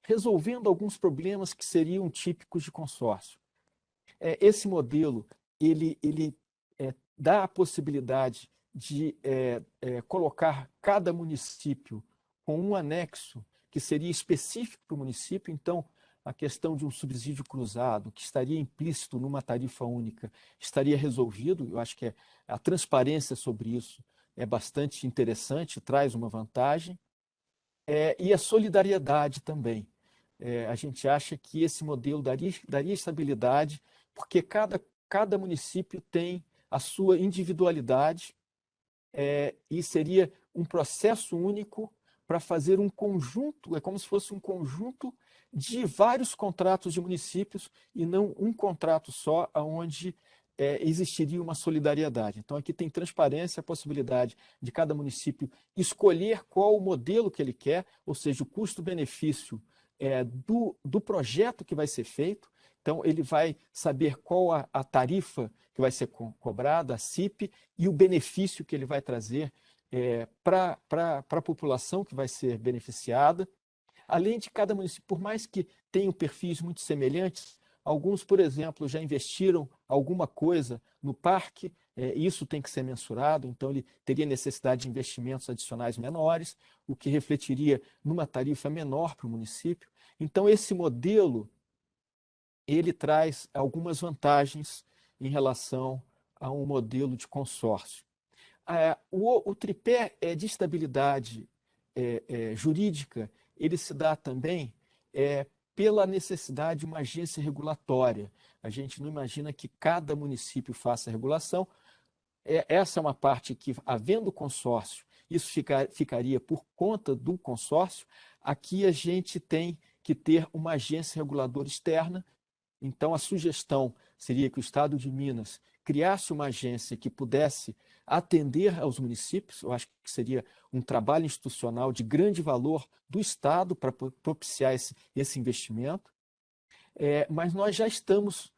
resolvendo alguns problemas que seriam típicos de consórcio. Esse modelo ele dá a possibilidade de colocar cada município com um anexo que seria específico para o município. Então, a questão de um subsídio cruzado, que estaria implícito numa tarifa única, estaria resolvido. Eu acho que a transparência sobre isso é bastante interessante, traz uma vantagem. E a solidariedade também. A gente acha que esse modelo daria estabilidade, porque cada município tem a sua individualidade, e seria um processo único para fazer um conjunto, é como se fosse um conjunto de vários contratos de municípios e não um contrato só, onde existiria uma solidariedade. Então, aqui tem transparência, a possibilidade de cada município escolher qual o modelo que ele quer, ou seja, o custo-benefício do projeto que vai ser feito. Então, ele vai saber qual a tarifa que vai ser cobrada, a CIP, e o benefício que ele vai trazer para a população que vai ser beneficiada. Além de cada município, por mais que tenham perfis muito semelhantes, alguns, por exemplo, já investiram alguma coisa no parque, isso tem que ser mensurado, então ele teria necessidade de investimentos adicionais menores, o que refletiria numa tarifa menor para o município. Então, esse modelo ele traz algumas vantagens em relação a um modelo de consórcio. O tripé de estabilidade jurídica, ele se dá também pela necessidade de uma agência regulatória. A gente não imagina que cada município faça a regulação. Essa é uma parte que, havendo consórcio isso ficaria por conta do consórcio. Aqui a gente tem que ter uma agência reguladora externa. Então, a sugestão seria que o Estado de Minas criasse uma agência que pudesse atender aos municípios. Eu acho que seria um trabalho institucional de grande valor do Estado para propiciar esse investimento. Mas nós já estamos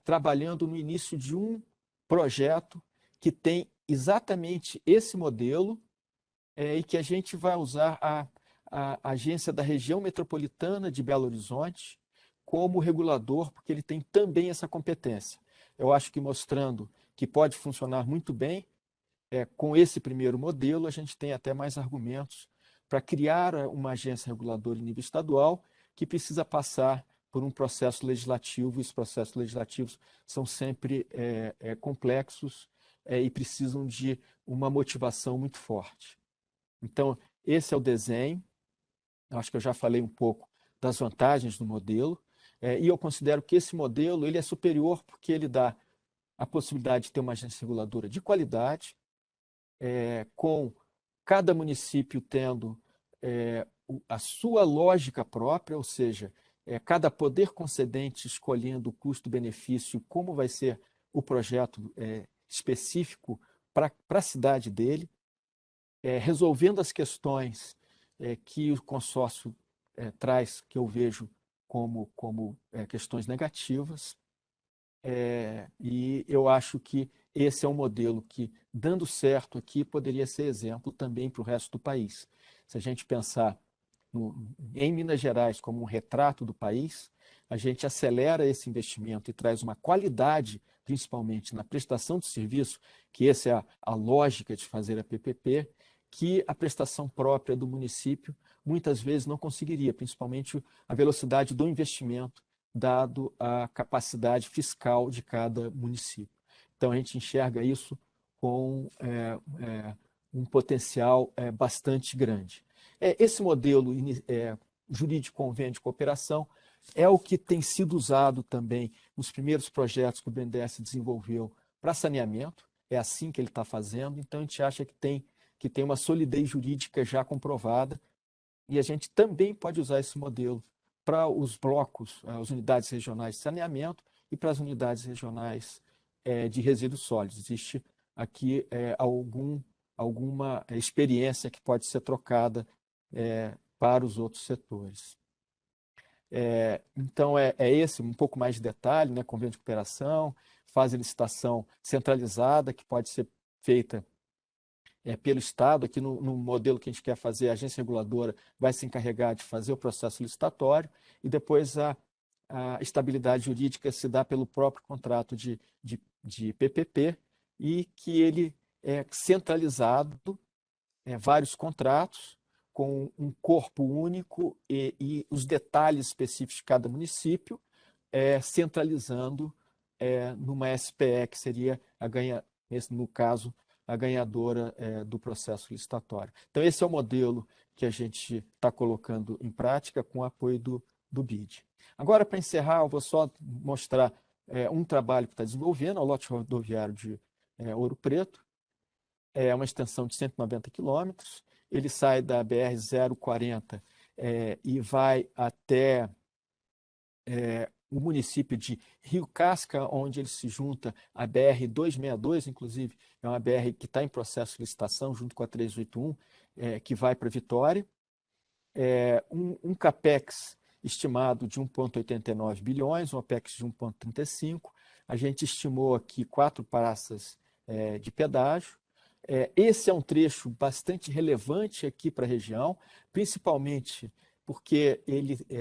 trabalhando no início de um projeto que tem exatamente esse modelo e que a gente vai usar a agência da região metropolitana de Belo Horizonte como regulador, porque ele tem também essa competência. Eu acho que mostrando que pode funcionar muito bem, com esse primeiro modelo, a gente tem até mais argumentos para criar uma agência reguladora em nível estadual que precisa passar por um processo legislativo. Os processos legislativos são sempre complexos e precisam de uma motivação muito forte. Então, esse é o desenho. Eu acho que eu já falei um pouco das vantagens do modelo, e eu considero que esse modelo ele é superior porque ele dá a possibilidade de ter uma agência reguladora de qualidade, com cada município tendo a sua lógica própria, ou seja, cada poder concedente escolhendo o custo-benefício, como vai ser o projeto específico para a cidade dele, resolvendo as questões que o consórcio traz, que eu vejo como questões negativas. E eu acho que esse é um modelo que, dando certo aqui, poderia ser exemplo também para o resto do país. Se a gente pensar em Minas Gerais como um retrato do país, a gente acelera esse investimento e traz uma qualidade, principalmente na prestação de serviço, que essa é a lógica de fazer a PPP, que a prestação própria do município muitas vezes não conseguiria, principalmente a velocidade do investimento, dado a capacidade fiscal de cada município. Então, a gente enxerga isso com um potencial bastante grande. Esse modelo jurídico convênio de cooperação é o que tem sido usado também nos primeiros projetos que o BNDES desenvolveu para saneamento. É assim que ele está fazendo. Então, a gente acha que tem uma solidez jurídica já comprovada, e a gente também pode usar esse modelo para os blocos, as unidades regionais de saneamento e para as unidades regionais de resíduos sólidos. Existe aqui alguma experiência que pode ser trocada para os outros setores. Então, esse um pouco mais de detalhe, né? Convênio de cooperação, fase de licitação centralizada, que pode ser feita pelo Estado. Aqui no modelo que a gente quer fazer, a agência reguladora vai se encarregar de fazer o processo licitatório e depois a estabilidade jurídica se dá pelo próprio contrato de PPP, e que ele é centralizado, vários contratos com um corpo único e os detalhes específicos de cada município, centralizando numa SPE, que seria no caso, a ganhadora do processo licitatório. Então, esse é o modelo que a gente está colocando em prática com o apoio do BID. Agora, para encerrar, eu vou só mostrar um trabalho que está desenvolvendo, o lote rodoviário de Ouro Preto. É uma extensão de 190 quilômetros. Ele sai da BR-040 e vai até o município de Rio Casca, onde ele se junta à BR-262, inclusive, é uma BR que está em processo de licitação, junto com a 381, que vai para Vitória. Um CAPEX estimado de 1,89 bilhões, um OPEX de 1,35. A gente estimou aqui 4 praças de pedágio. Esse é um trecho bastante relevante aqui para a região, principalmente porque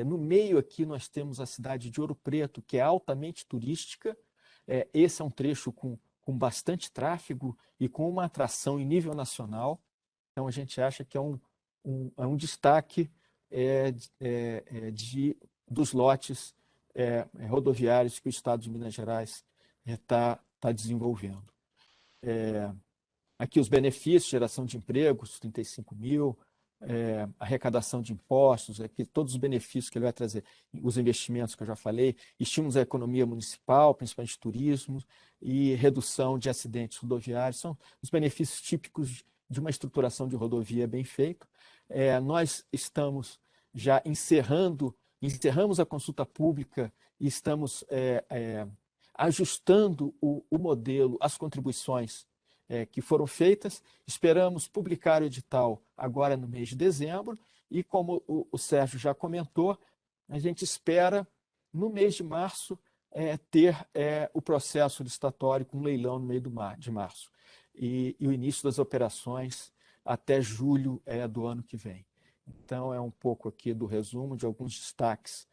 no meio aqui nós temos a cidade de Ouro Preto, que é altamente turística. Esse é um trecho com bastante tráfego e com uma atração em nível nacional. Então, a gente acha que é um destaque dos lotes rodoviários que o Estado de Minas Gerais está desenvolvendo. Aqui os benefícios, geração de empregos, 35 mil, arrecadação de impostos, aqui todos os benefícios que ele vai trazer, os investimentos que eu já falei, estímulos à economia municipal, principalmente turismo, e redução de acidentes rodoviários, são os benefícios típicos de uma estruturação de rodovia bem feita. Nós estamos já encerramos a consulta pública e estamos ajustando o modelo, as contribuições que foram feitas. Esperamos publicar o edital agora no mês de dezembro e, como o Sérgio já comentou, a gente espera, no mês de março, ter o processo licitatório com leilão no meio de março e o início das operações até julho do ano que vem. Então, é um pouco aqui do resumo de alguns destaques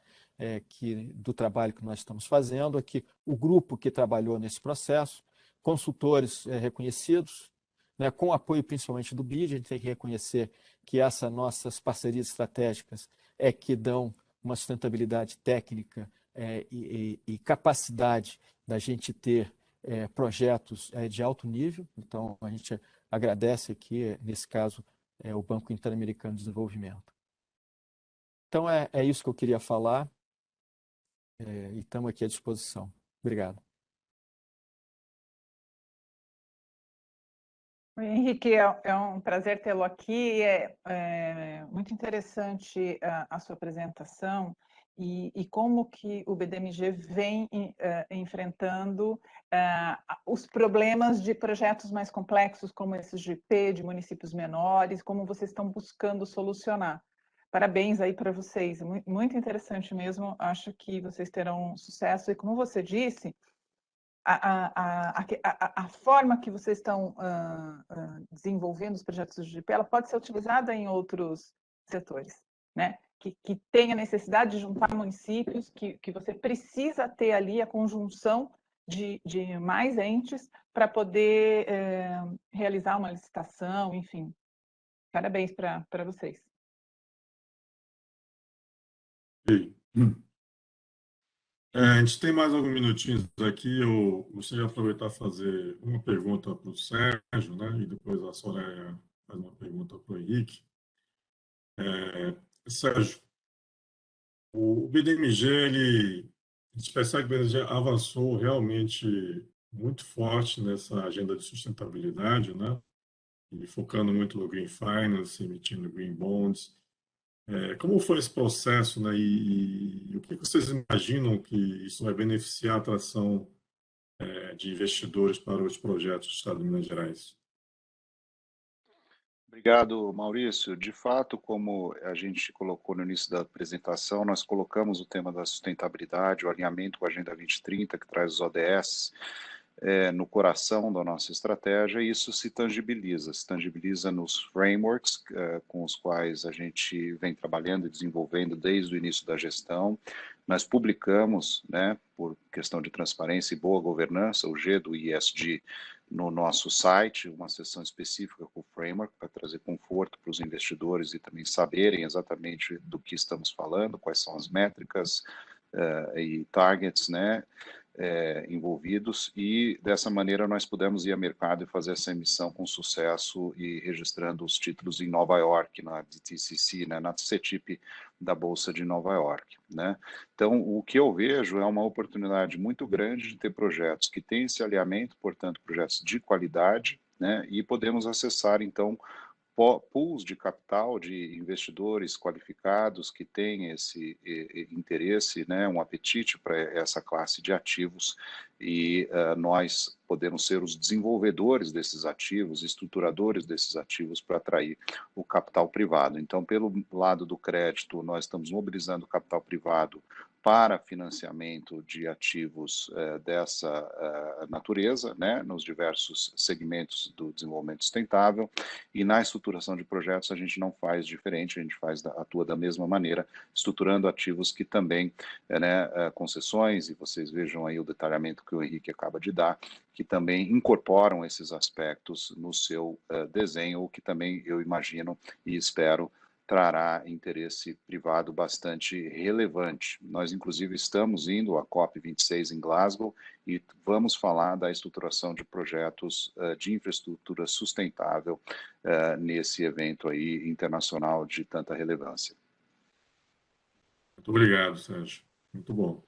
do trabalho que nós estamos fazendo. Aqui, o grupo que trabalhou nesse processo, consultores reconhecidos, né, com apoio principalmente do BID. A gente tem que reconhecer que essas nossas parcerias estratégicas que dão uma sustentabilidade técnica e capacidade da gente ter projetos de alto nível. Então, a gente agradece aqui, nesse caso, o Banco Interamericano de Desenvolvimento. Então, é isso que eu queria falar e estamos aqui à disposição. Obrigado. Henrique, é um prazer tê-lo aqui. É muito interessante a sua apresentação e como que o BDMG vem enfrentando os problemas de projetos mais complexos, como esses de IP, de municípios menores, como vocês estão buscando solucionar. Parabéns aí para vocês, muito interessante mesmo. Acho que vocês terão sucesso e, como você disse, a forma que vocês estão desenvolvendo os projetos do GP, ela pode ser utilizada em outros setores, né? Que tem a necessidade de juntar municípios, que você precisa ter ali a conjunção de mais entes para poder realizar uma licitação, enfim. Parabéns para vocês. Okay. A gente tem mais alguns minutinhos aqui. Eu gostaria de aproveitar e fazer uma pergunta para o Sérgio, né? E depois a Soraya faz uma pergunta para o Henrique. Sérgio, o BDMG, a gente percebe que o BDMG avançou realmente muito forte nessa agenda de sustentabilidade, né? E focando muito no Green Finance, emitindo Green Bonds. Como foi esse processo, né? E o que vocês imaginam que isso vai beneficiar a atração de investidores para os projetos do Estado de Minas Gerais? Obrigado, Maurício. De fato, como a gente colocou no início da apresentação, nós colocamos o tema da sustentabilidade, o alinhamento com a Agenda 2030, que traz os ODS, no coração da nossa estratégia, e isso se tangibiliza nos frameworks com os quais a gente vem trabalhando e desenvolvendo desde o início da gestão. Nós publicamos, né, por questão de transparência e boa governança, o G do ESG no nosso site, uma seção específica com o framework para trazer conforto para os investidores e também saberem exatamente do que estamos falando, quais são as métricas e targets, né, envolvidos, e dessa maneira nós pudemos ir ao mercado e fazer essa emissão com sucesso e registrando os títulos em Nova York, na DTCC, né, na CETIP da Bolsa de Nova York, né? Então, o que eu vejo é uma oportunidade muito grande de ter projetos que têm esse alinhamento, portanto, projetos de qualidade, né, e podemos acessar, então, pools de capital de investidores qualificados que têm esse interesse, né, um apetite para essa classe de ativos, e nós podemos ser os desenvolvedores desses ativos, estruturadores desses ativos para atrair o capital privado. Então, pelo lado do crédito, nós estamos mobilizando o capital privado para financiamento de ativos dessa natureza, né, nos diversos segmentos do desenvolvimento sustentável, e na estruturação de projetos a gente não faz diferente, a gente atua da mesma maneira, estruturando ativos que também, concessões, e vocês vejam aí o detalhamento que o Henrique acaba de dar, que também incorporam esses aspectos no seu desenho, o que também eu imagino e espero trará interesse privado bastante relevante. Nós, inclusive, estamos indo à COP26 em Glasgow e vamos falar da estruturação de projetos de infraestrutura sustentável nesse evento aí internacional de tanta relevância. Muito obrigado, Sérgio. Muito bom.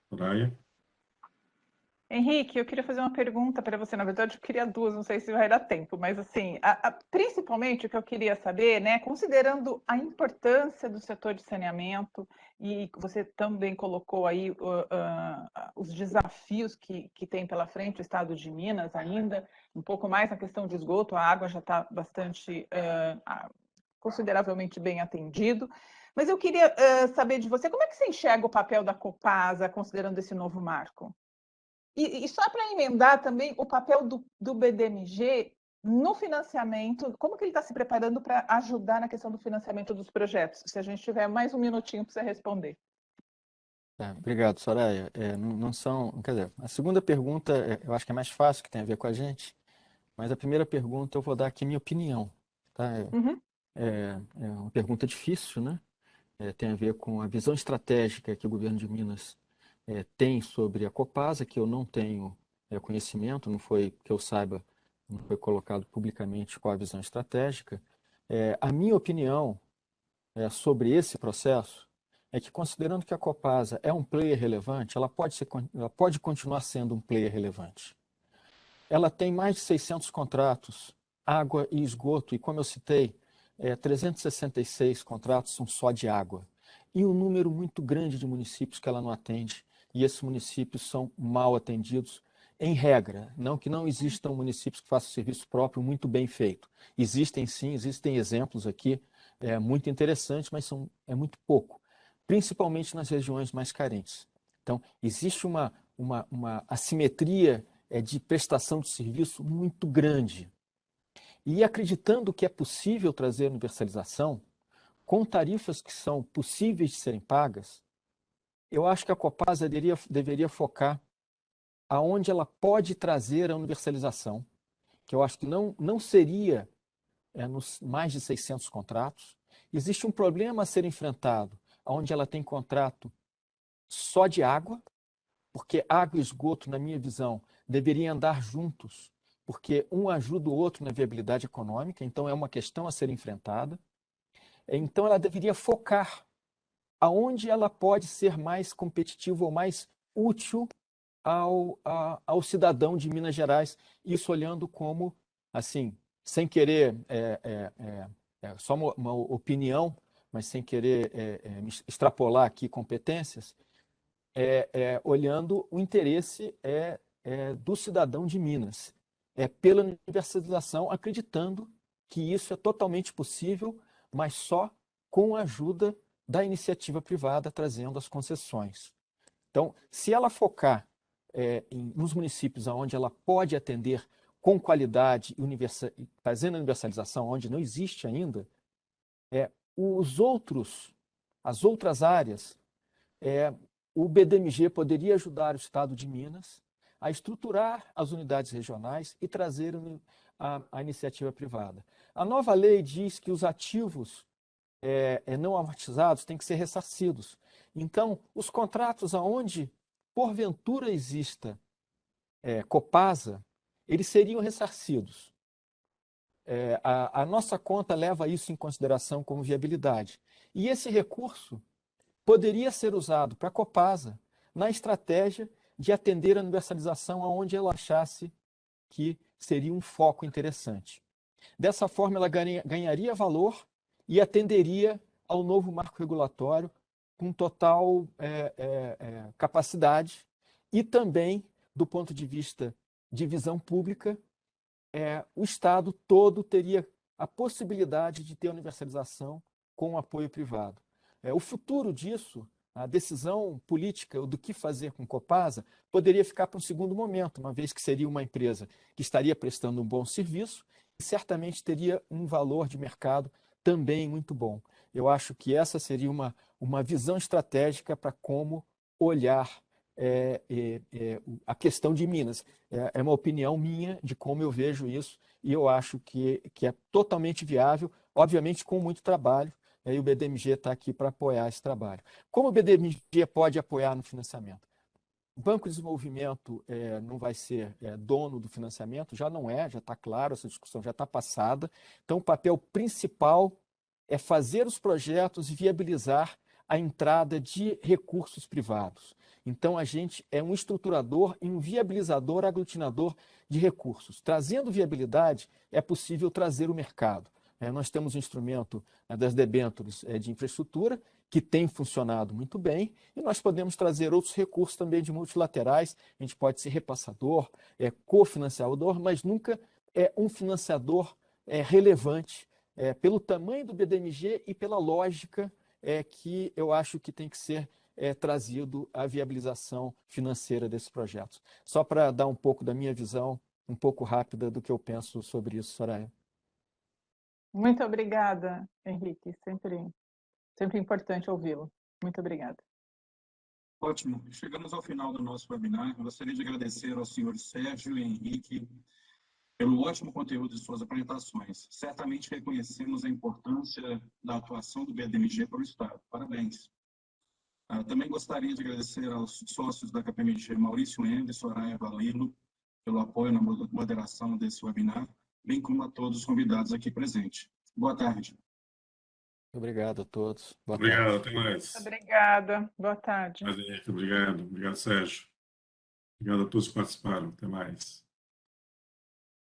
Soraya? Henrique, eu queria fazer uma pergunta para você. Na verdade, eu queria duas, não sei se vai dar tempo, mas assim, principalmente o que eu queria saber, né, considerando a importância do setor de saneamento, e você também colocou aí os desafios que tem pela frente o estado de Minas ainda, um pouco mais na questão de esgoto, a água já está bastante consideravelmente bem atendido. Mas eu queria saber de você, como é que você enxerga o papel da Copasa, considerando esse novo marco? E só para emendar também o papel do BDMG no financiamento, como que ele está se preparando para ajudar na questão do financiamento dos projetos? Se a gente tiver mais um minutinho para você responder. Obrigado, Soraya. Não são, quer dizer, a segunda pergunta eu acho que é mais fácil, que tem a ver com a gente, mas a primeira pergunta eu vou dar aqui minha opinião, tá? Uhum. É uma pergunta difícil, né? Tem a ver com a visão estratégica que o governo de Minas tem sobre a Copasa, que eu não tenho conhecimento, não foi, que eu saiba, não foi colocado publicamente qual a visão estratégica. A minha opinião sobre esse processo é que, considerando que a Copasa é um player relevante, ela pode continuar sendo um player relevante. Ela tem mais de 600 contratos, água e esgoto, e como eu citei, 366 contratos são só de água. E um número muito grande de municípios que ela não atende, e esses municípios são mal atendidos, em regra. Não que não existam municípios que façam serviço próprio muito bem feito. Existem sim, existem exemplos aqui muito interessantes, mas é muito pouco, principalmente nas regiões mais carentes. Então, existe uma assimetria de prestação de serviço muito grande. E acreditando que é possível trazer universalização, com tarifas que são possíveis de serem pagas, eu acho que a Copasa deveria focar aonde ela pode trazer a universalização, que eu acho que não seria nos mais de 600 contratos. Existe um problema a ser enfrentado, onde ela tem contrato só de água, porque água e esgoto, na minha visão, deveriam andar juntos, porque um ajuda o outro na viabilidade econômica, então é uma questão a ser enfrentada. Então ela deveria focar aonde ela pode ser mais competitiva ou mais útil ao cidadão de Minas Gerais, isso olhando como, assim, sem querer, só uma opinião, mas sem querer extrapolar aqui competências, olhando o interesse do cidadão de Minas, pela universalização, acreditando que isso é totalmente possível, mas só com a ajuda da iniciativa privada, trazendo as concessões. Então, se ela focar nos municípios onde ela pode atender com qualidade, fazendo a universalização onde não existe ainda, as outras áreas, o BDMG poderia ajudar o Estado de Minas a estruturar as unidades regionais e trazer a iniciativa privada. A nova lei diz que os ativos não amortizados têm que ser ressarcidos. Então, os contratos aonde, porventura, exista Copasa, eles seriam ressarcidos. A nossa conta leva isso em consideração como viabilidade. E esse recurso poderia ser usado para a Copasa na estratégia de atender a universalização aonde ela achasse que seria um foco interessante. Dessa forma, ela ganharia valor e atenderia ao novo marco regulatório com total capacidade e também, do ponto de vista de visão pública, o Estado todo teria a possibilidade de ter universalização com apoio privado. O futuro disso, a decisão política do que fazer com Copasa, poderia ficar para um segundo momento, uma vez que seria uma empresa que estaria prestando um bom serviço e certamente teria um valor de mercado também muito bom. Eu acho que essa seria uma visão estratégica para como olhar a questão de Minas. É uma opinião minha de como eu vejo isso e eu acho que é totalmente viável, obviamente com muito trabalho, e o BDMG está aqui para apoiar esse trabalho. Como o BDMG pode apoiar no financiamento? O Banco de Desenvolvimento não vai ser dono do financiamento, já não já está claro, essa discussão já está passada. Então, o papel principal é fazer os projetos e viabilizar a entrada de recursos privados. Então, a gente é um estruturador e um viabilizador, aglutinador de recursos. Trazendo viabilidade, é possível trazer o mercado. Nós temos um instrumento das debêntures de infraestrutura, que tem funcionado muito bem, e nós podemos trazer outros recursos também de multilaterais. A gente pode ser repassador, cofinanciador, mas nunca é um financiador relevante pelo tamanho do BDMG e pela lógica que eu acho que tem que ser trazido a viabilização financeira desses projetos. Só para dar um pouco da minha visão, um pouco rápida do que eu penso sobre isso, Soraya. Muito obrigada, Henrique. Sempre importante ouvi-lo. Muito obrigada. Ótimo. Chegamos ao final do nosso webinar. Gostaria de agradecer aos senhores Sérgio e Henrique pelo ótimo conteúdo de suas apresentações. Certamente reconhecemos a importância da atuação do BDMG para o Estado. Parabéns. Também gostaria de agradecer aos sócios da KPMG, Maurício Ende e Soraya Valino, pelo apoio na moderação desse webinar, bem como a todos os convidados aqui presentes. Boa tarde. Obrigado a todos. Boa Obrigado, tarde. até mais. Obrigada. Boa tarde. Obrigado, Sérgio. Obrigado a todos que participaram. Até mais.